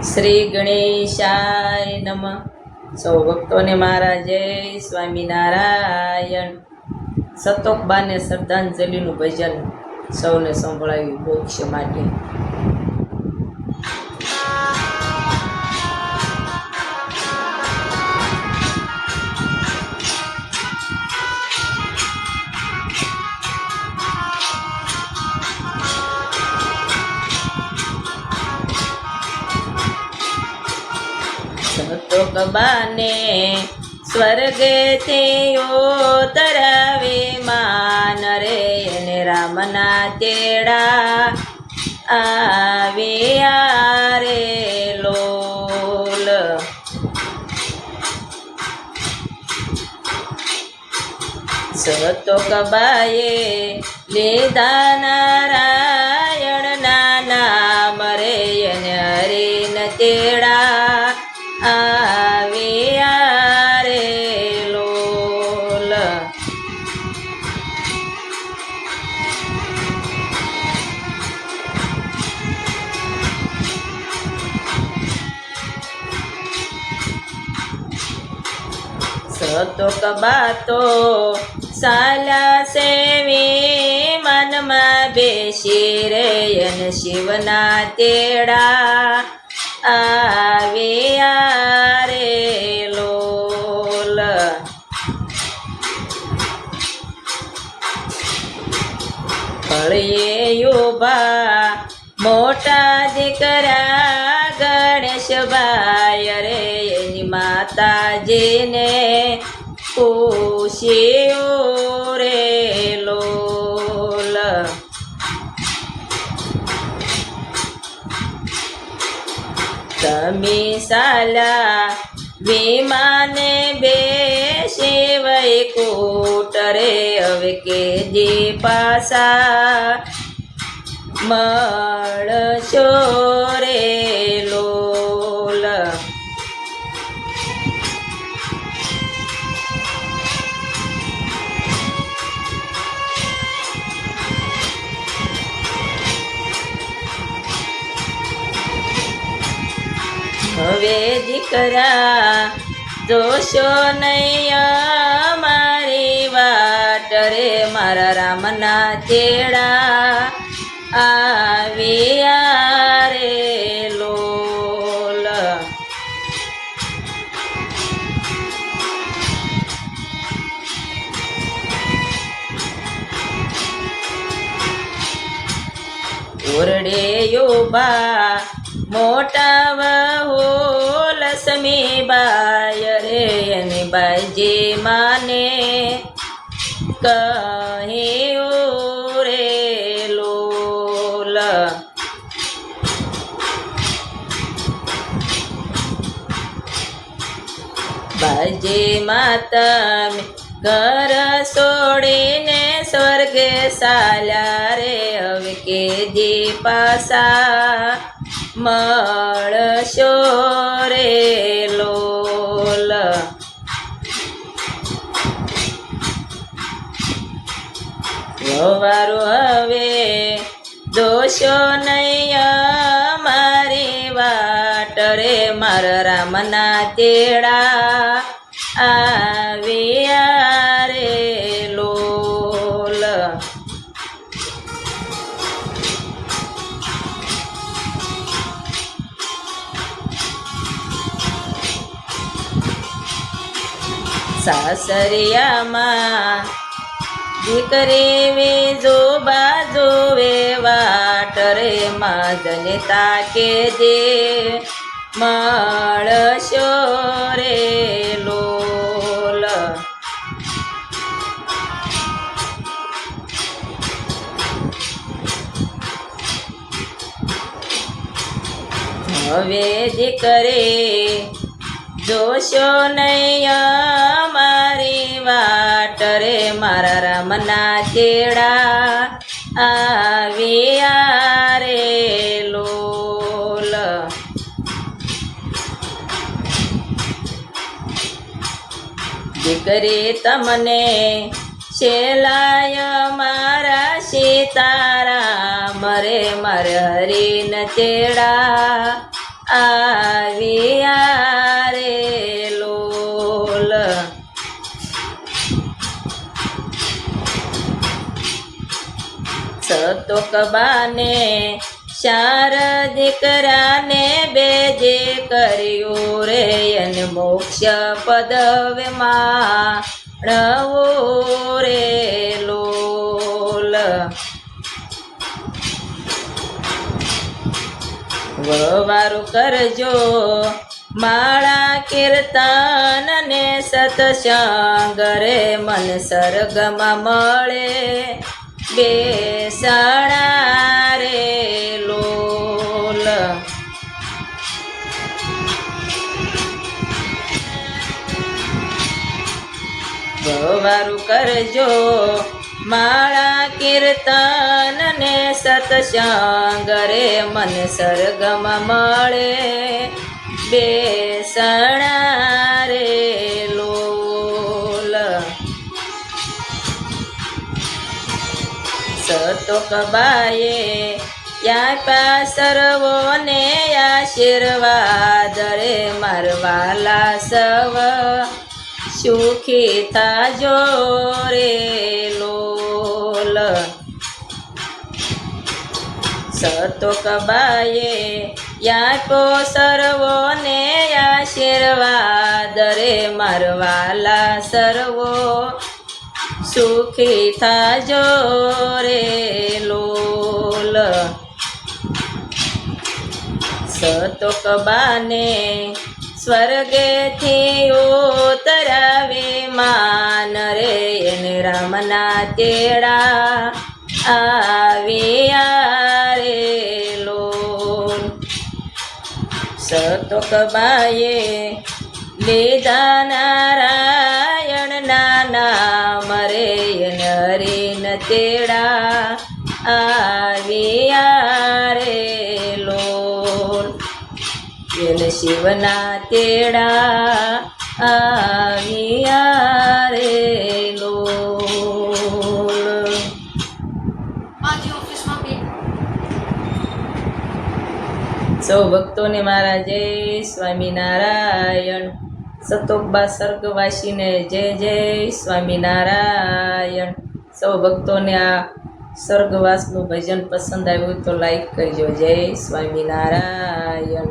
શ્રી ગણેશાય નમઃ. સૌ ભક્તોને મારા જય સ્વામિનારાયણ. સતોકબાને શ્રદ્ધાંજલિનું ભજન સૌને સંભળાવ્યું મોક્ષ માટે. સતોકબાને સ્વર્ગથી ઉતરાવે માન રે, એને રામના તેડા આવ્યા રે લોલ. સતોકબાએ લીધા નારાયણના નામ રે, એને હરિન તેડા આવ્યા રે લોલ. સતોકબા તો સાલા સેવી મનમાં બેસી રે, અને શિવના તેડા આવ્યા રે લોલ. ફળીએ ઉભા મોટા દીકરા ગણેશભાઈ રે, એની માતાજીને પૂછ્યું રે લોલ. તમે સાલા વિમાને બેસી વૈકુટ રે, હવે કેદી પાસા મળશો રે લોલ. હવે દીકરા જોશો નહીં અમારી વાટ રે, મારા રામના તેડા આવ્યા રે લોલ. ઓરડે ઉભા મોટા વહુ લક્ષ્મીબાઈ રે, અને બાઈજી માને કહ્યું રે લોલ. બાઈજી માતા ઘર છોડીને સ્વર્ગે ચાલ્યા રે, હવે કેદી પાસા મળશો રે લોલ. વારું હવે જોશો નહીં મારી વાટ રે, મારા રામના તેડા આવ્યા રે લોલ. સાસરિયામાં દીકરી વીજો બાજુએ વાટ રે, માજને તાકે દે મળશો રે લોલ. હવે દીકરી જોશો નહીં મારી વાટ રે, મારા રામના તેડા આવ્યા રે લોલ. દીકરી તમને છેલાય મારા સીતારામ રે, મારે હરીન તેડા સતોકબાને 4 દીકરાને બેજે કર્યું રે અને મોક્ષ પદવીમાં ણવો રે લોલ. વવારું કરજો માળા કીર્તન ને સત્સંગ રે મન સ્વર્ગમાં મળે બેસણા રે લોલ. વવારું કરજો માળા કીર્તન ને સત્સંગ રે મન સ્વર્ગમાં મળે બેસણા રે લોલ. સતોકબાએ યા સર્વોને આશીર્વાદ રે મારવાલા સવ સુખી થાજો રે લોલ. સતોકબાએ યાપો સર્વોને આશીર્વાદ રે મારવાલા સર્વો સુખી થાજો રે લોલ. સતોકબાને સ્વર્ગેથી ઉતરાવી માન રે એને રામના તેડા આવ્યા રે લોલ. સતોકબાએ લીધા નારાયણના નામ રે એને હરિન તેડા આવ્યા રે લોલ. એને શિવના તેડા આવ્યા રે લોલ. સૌ ભક્તોને મારા જય સ્વામિનારાયણ. સતોકબા સ્વર્ગવાસીને જય જય સ્વામિનારાયણ. સૌ ભક્તોને આ સ્વર્ગવાસનું ભજન પસંદ આવ્યું તો લાઈક કરજો. જય સ્વામિનારાયણ.